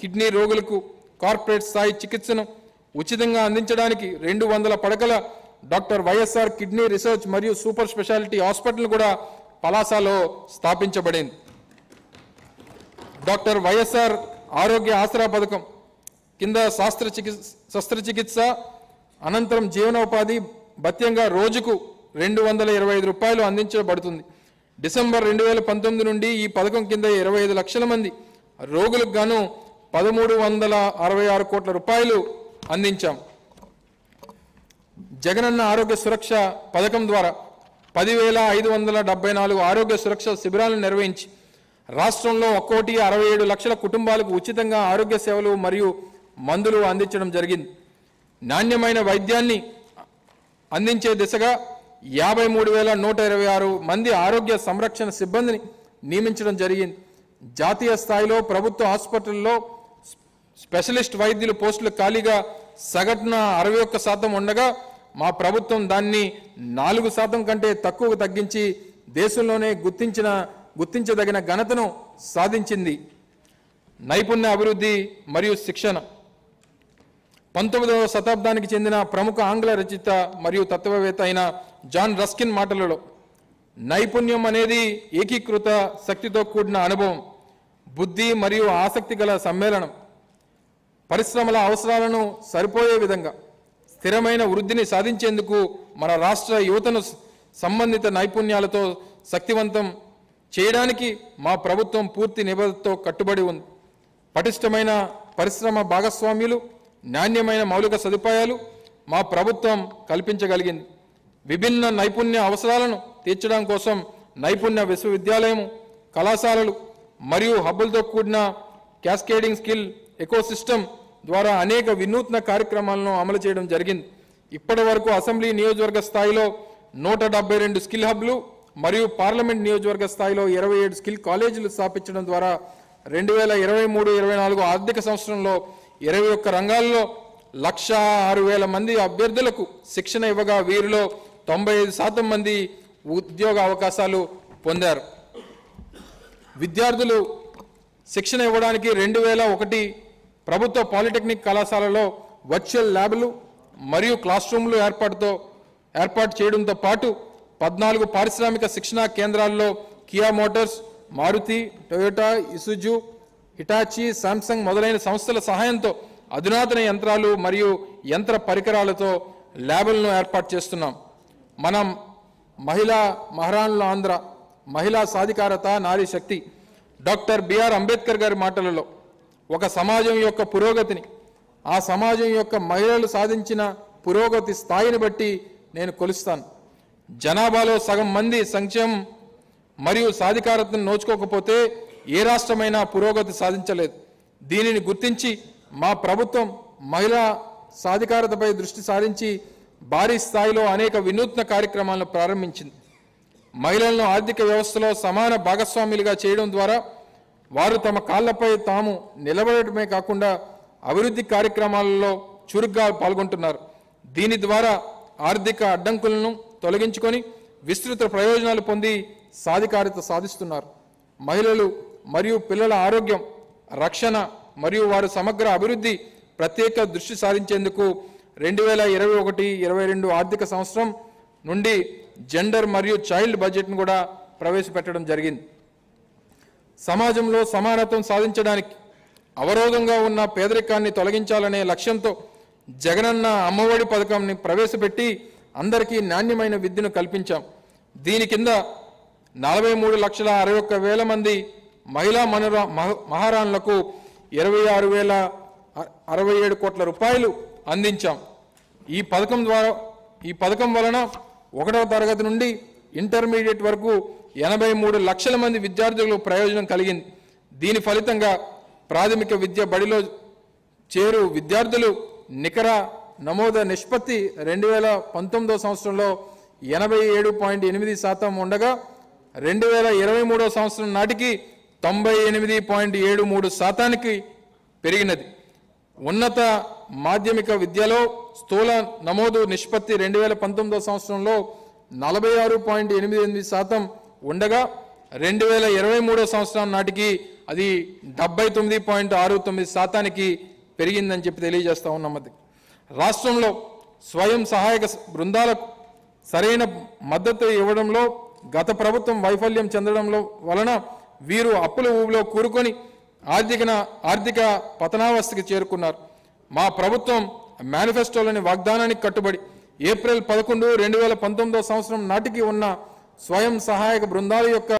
Kidney రోగులకు corporate స్థాయి చికిత్సను ఉచితంగా అందించడానికి 200 పడకల డాక్టర్ వైఎస్ఆర్ కిడ్నీ రీసెర్చ్ మరియు సూపర్ స్పెషాలిటీ హాస్పిటల్ కూడా పలాసలో స్థాపించబడింది. డాక్టర్ వైఎస్ఆర్ ఆరోగ్య ఆసరా పథకం కింద శస్త్రచికిత్స అనంతరం జీవనోపాధి భత్యంగా రోజుకు 225 రూపాయలు అందించబడుతుంది. డిసెంబర్ 2019 నుండి ఈ పథకం కింద 25 లక్షల మంది రోగులకు గాను 1366 కోట్ల రూపాయలు అందించాం. జగనన్న ఆరోగ్య సురక్ష పథకం ద్వారా 10,574 ఆరోగ్య సురక్ష శిబిరాలను నిర్వహించి రాష్ట్రంలో 1,67 లక్షల కుటుంబాలకు ఉచితంగా ఆరోగ్య సేవలు మరియు మందులు అందించడం జరిగింది. నాణ్యమైన వైద్యాన్ని అందించే దిశగా 53,126 మంది ఆరోగ్య సంరక్షణ సిబ్బందిని నియమించడం జరిగింది. జాతీయ స్థాయిలో ప్రభుత్వ హాస్పిటల్లో స్పెషలిస్ట్ వైద్యుల పోస్టులు ఖాళీగా సగటున 61% ఉండగా మా ప్రభుత్వం దాన్ని 4% కంటే తక్కువ తగ్గించి దేశంలోనే గుర్తించదగిన ఘనతను సాధించింది. నైపుణ్య అభివృద్ధి మరియు శిక్షణ 19వ శతాబ్దానికి చెందిన ప్రముఖ ఆంగ్ల రచయిత మరియు తత్వవేత్త అయిన జాన్ రస్కిన్ మాటలలో నైపుణ్యం అనేది ఏకీకృత శక్తితో కూడిన అనుభవం, బుద్ధి మరియు ఆసక్తి గల సమ్మేళనం. పరిశ్రమల అవసరాలను సరిపోయే విధంగా స్థిరమైన వృద్ధిని సాధించేందుకు మన రాష్ట్ర యువతను సంబంధిత నైపుణ్యాలతో శక్తివంతం చేయడానికి మా ప్రభుత్వం పూర్తి నిబద్ధతతో కట్టుబడి ఉంది. పటిష్టమైన పరిశ్రమ భాగస్వామ్యులు, నాణ్యమైన మౌలిక సదుపాయాలు మా ప్రభుత్వం కల్పించగలిగింది. విభిన్న నైపుణ్య అవసరాలను తీర్చడం కోసం నైపుణ్య విశ్వవిద్యాలయం, కళాశాలలు మరియు హబ్బులతో కూడిన క్యాస్కేడింగ్ స్కిల్ ఎకోసిస్టమ్ ద్వారా అనేక వినూత్న కార్యక్రమాలను అమలు చేయడం జరిగింది. ఇప్పటి వరకు అసెంబ్లీ నియోజకవర్గ స్థాయిలో 172 స్కిల్ హబ్లు మరియు పార్లమెంట్ నియోజకవర్గ స్థాయిలో 27 స్కిల్ కాలేజీలు స్థాపించడం ద్వారా 2023-24 ఆర్థిక సంవత్సరంలో 21 రంగాల్లో 106,000 మంది అభ్యర్థులకు శిక్షణ ఇవ్వగా వీరిలో 95% మంది ఉద్యోగ అవకాశాలు పొందారు. విద్యార్థులు శిక్షణ ఇవ్వడానికి 2001 ప్రభుత్వ పాలిటెక్నిక్ కళాశాలలో వర్చువల్ ల్యాబ్లు మరియు క్లాస్ రూమ్లు ఏర్పాటు చేయడంతో పాటు 14 పారిశ్రామిక శిక్షణా కేంద్రాల్లో Kia motors, Maruti, Toyota, Isuzu, Hitachi, Samsung మొదలైన సంస్థల సహాయంతో అధునాతన యంత్రాలు మరియు యంత్ర పరికరాలతో ల్యాబులను ఏర్పాటు చేస్తున్నాం. మనం మహారాణుల ఆంధ్ర మహిళా సాధికారత, నారీ శక్తి డాక్టర్ బిఆర్ అంబేద్కర్ గారి మాటలలో ఒక సమాజం యొక్క పురోగతిని ఆ సమాజం యొక్క మహిళలు సాధించిన పురోగతి స్థాయిని బట్టి నేను కొలుస్తాను. జనాభాలో సగం మంది సంక్షేమం మరియు సాధికారతను నోచుకోకపోతే ఏ రాష్ట్రమైనా పురోగతి సాధించలేదు. దీనిని గుర్తించి మా ప్రభుత్వం మహిళా సాధికారతపై దృష్టి సారించి భారీ స్థాయిలో అనేక వినూత్న కార్యక్రమాలను ప్రారంభించింది. మహిళలను ఆర్థిక వ్యవస్థలో సమాన భాగస్వాములుగా చేయడం ద్వారా వారు తమ కాళ్లపై తాము నిలబడటమే కాకుండా అభివృద్ధి కార్యక్రమాలలో చురుగ్గా పాల్గొంటున్నారు. దీని ద్వారా ఆర్థిక అడ్డంకులను తొలగించుకొని విస్తృత ప్రయోజనాలు పొంది సాధికారత సాధిస్తున్నారు. మహిళలు మరియు పిల్లల ఆరోగ్యం, రక్షణ మరియు వారి సమగ్ర అభివృద్ధి ప్రత్యేక దృష్టి సారించేందుకు 2021-22 ఆర్థిక సంవత్సరం నుండి జెండర్ మరియు చైల్డ్ బడ్జెట్ను కూడా ప్రవేశపెట్టడం జరిగింది. సమాజంలో సమానత్వం సాధించడానికి అవరోధంగా ఉన్న పేదరికాన్ని తొలగించాలనే లక్ష్యంతో జగనన్న అమ్మఒడి పథకాన్ని ప్రవేశపెట్టి అందరికీ నాణ్యమైన విద్యను కల్పించాం. దీని కింద 43,61,000 మంది మహిళా మహారాణులకు 26,067 కోట్ల రూపాయలు అందించాం. ఈ పథకం వలన 1వ తరగతి నుండి ఇంటర్మీడియట్ వరకు 83 లక్షల మంది విద్యార్థులకు ప్రయోజనం కలిగింది. దీని ఫలితంగా ప్రాథమిక విద్య బడిలో చేరు విద్యార్థులు నికర నమోదు నిష్పత్తి 2019 సంవత్సరంలో 87.8% ఉండగా 2023 సంవత్సరం నాటికి 98.73% పెరిగినది. ఉన్నత మాధ్యమిక విద్యలో స్థూల నమోదు నిష్పత్తి 2019 సంవత్సరంలో 46.88% ఉండగా 2023 సంవత్సరం నాటికి అది 79.69% పెరిగిందని చెప్పి తెలియజేస్తా ఉన్నాం. రాష్ట్రంలో స్వయం సహాయక బృందాలకు సరైన మద్దతు ఇవ్వడంలో గత ప్రభుత్వం వైఫల్యం చెందడంలో వలన వీరు అప్పుల ఊబిలో కూరుకొని ఆర్థిక పతనావస్థకి చేరుకున్నారు. మా ప్రభుత్వం మేనిఫెస్టోలోని వాగ్దానానికి కట్టుబడి ఏప్రిల్ 11, 2019 సంవత్సరం నాటికి ఉన్న స్వయం సహాయక బృందాల యొక్క